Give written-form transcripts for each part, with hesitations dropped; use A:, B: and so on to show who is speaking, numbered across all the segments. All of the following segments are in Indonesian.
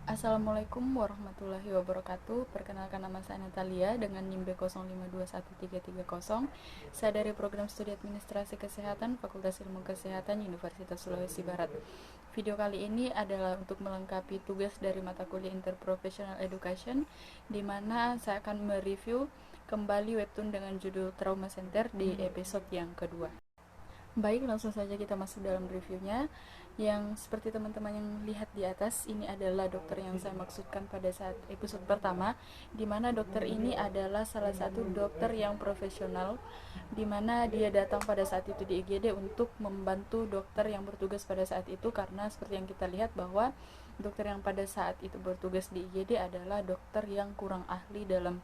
A: Assalamualaikum warahmatullahi wabarakatuh. Perkenalkan, nama saya Natalia dengan NIM B05213330. Saya dari program studi administrasi kesehatan Fakultas Ilmu Kesehatan Universitas Sulawesi Barat. Video kali ini adalah untuk melengkapi tugas dari mata kuliah Interprofessional Education, di mana saya akan mereview kembali webtoon dengan judul Trauma Center di episode yang kedua. Baik, langsung saja kita masuk dalam reviewnya. Yang seperti teman-teman yang lihat di atas, ini adalah dokter yang saya maksudkan pada saat episode pertama, di mana dokter ini adalah salah satu dokter yang profesional, di mana dia datang pada saat itu di IGD untuk membantu dokter yang bertugas pada saat itu, karena seperti yang kita lihat bahwa dokter yang pada saat itu bertugas di IGD adalah dokter yang kurang ahli dalam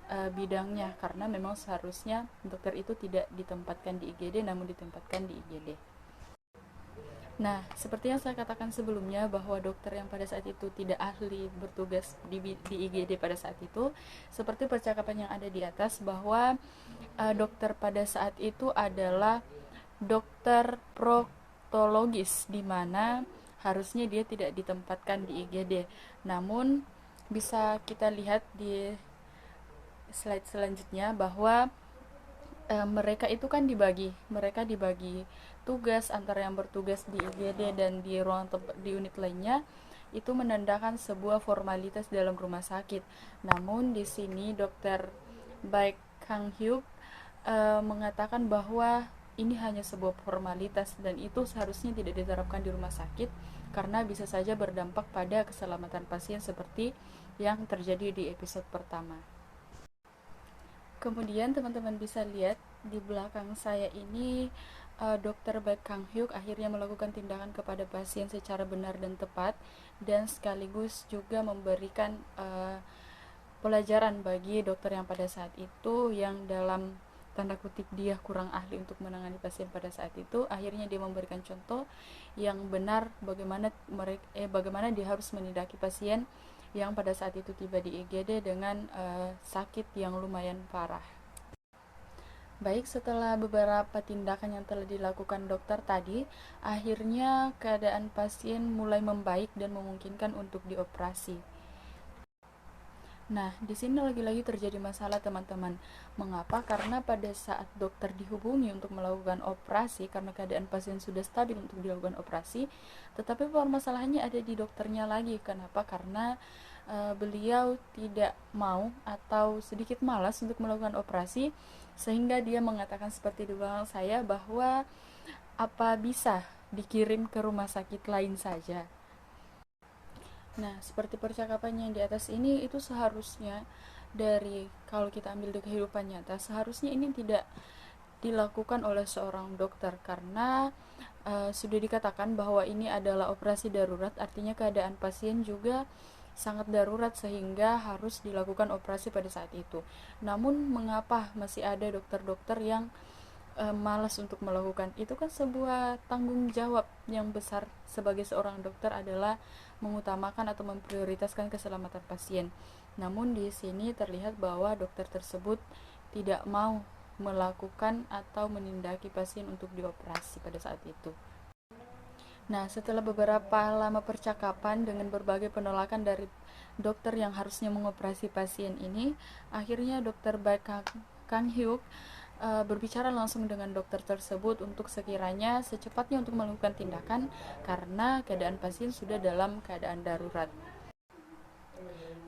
A: bidangnya, karena memang seharusnya dokter itu tidak ditempatkan di IGD namun ditempatkan di IGD. Nah, seperti yang saya katakan sebelumnya bahwa dokter yang pada saat itu tidak ahli bertugas di IGD pada saat itu, seperti percakapan yang ada di atas bahwa dokter pada saat itu adalah dokter proktologis, di mana harusnya dia tidak ditempatkan di IGD. Namun bisa kita lihat di slide selanjutnya bahwa mereka dibagi tugas antara yang bertugas di IGD dan di ruang di unit lainnya, itu menandakan sebuah formalitas dalam rumah sakit. Namun di sini dokter Baek Kang Hyuk mengatakan bahwa ini hanya sebuah formalitas dan itu seharusnya tidak diterapkan di rumah sakit, karena bisa saja berdampak pada keselamatan pasien seperti yang terjadi di episode pertama. Kemudian teman-teman bisa lihat di belakang saya ini, Dr. Baek Kang Hyuk akhirnya melakukan tindakan kepada pasien secara benar dan tepat, dan sekaligus juga memberikan pelajaran bagi dokter yang pada saat itu, yang dalam tanda kutip dia kurang ahli untuk menangani pasien pada saat itu. Akhirnya dia memberikan contoh yang benar bagaimana dia harus menindaki pasien yang pada saat itu tiba di IGD dengan sakit yang lumayan parah. Baik, setelah beberapa tindakan yang telah dilakukan dokter tadi, akhirnya keadaan pasien mulai membaik dan memungkinkan untuk dioperasi. Nah, di sini lagi-lagi terjadi masalah, teman-teman. Mengapa? Karena pada saat dokter dihubungi untuk melakukan operasi, karena keadaan pasien sudah stabil untuk dilakukan operasi, tetapi permasalahannya ada di dokternya lagi. Kenapa? Karena beliau tidak mau atau sedikit malas untuk melakukan operasi, sehingga dia mengatakan seperti di belakang saya bahwa apa bisa dikirim ke rumah sakit lain saja. Nah, seperti percakapannya yang di atas ini, itu seharusnya dari, kalau kita ambil di kehidupan nyata, seharusnya ini tidak dilakukan oleh seorang dokter, karena sudah dikatakan bahwa ini adalah operasi darurat, artinya keadaan pasien juga sangat darurat sehingga harus dilakukan operasi pada saat itu. Namun mengapa masih ada dokter-dokter yang malas untuk melakukan itu? Kan sebuah tanggung jawab yang besar sebagai seorang dokter adalah mengutamakan atau memprioritaskan keselamatan pasien. Namun di sini terlihat bahwa dokter tersebut tidak mau melakukan atau menindaki pasien untuk dioperasi pada saat itu. Nah, setelah beberapa lama percakapan dengan berbagai penolakan dari dokter yang harusnya mengoperasi pasien ini, akhirnya dokter Baek Kang Hyuk berbicara langsung dengan dokter tersebut untuk sekiranya secepatnya untuk melakukan tindakan, karena keadaan pasien sudah dalam keadaan darurat.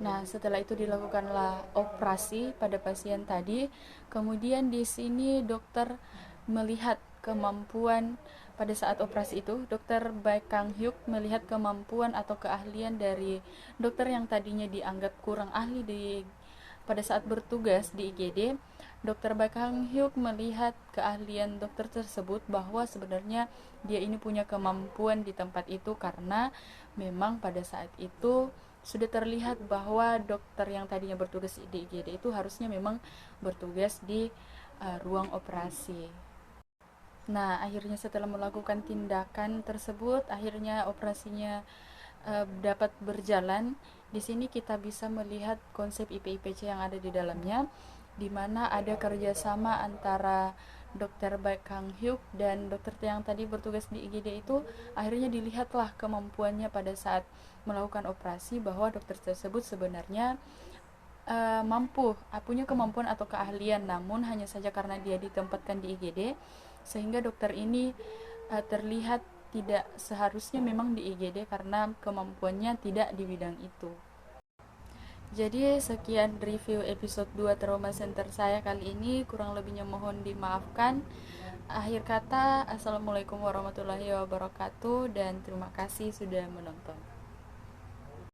A: Nah, setelah itu dilakukanlah operasi pada pasien tadi. Kemudian di sini dokter melihat kemampuan pada saat operasi itu, dokter Baek Kang Hyuk melihat kemampuan atau keahlian dari dokter yang tadinya dianggap kurang ahli pada saat bertugas di IGD. Dokter Baek Kang Hyuk melihat keahlian dokter tersebut, bahwa sebenarnya dia ini punya kemampuan di tempat itu, karena memang pada saat itu sudah terlihat bahwa dokter yang tadinya bertugas di IGD itu harusnya memang bertugas di ruang operasi. Nah, akhirnya setelah melakukan tindakan tersebut, akhirnya operasinya dapat berjalan. Di sini kita bisa melihat konsep IP-IPC yang ada di dalamnya, di mana ada kerjasama antara dokter Baek Kang Hyuk dan dokter yang tadi bertugas di IGD itu akhirnya dilihatlah kemampuannya pada saat melakukan operasi, bahwa dokter tersebut sebenarnya punya kemampuan atau keahlian, namun hanya saja karena dia ditempatkan di IGD sehingga dokter ini terlihat tidak seharusnya memang di IGD karena kemampuannya tidak di bidang itu. Jadi sekian review episode 2 Trauma Center saya kali ini, kurang lebihnya mohon dimaafkan. Akhir kata, Assalamualaikum warahmatullahi wabarakatuh dan terima kasih sudah menonton.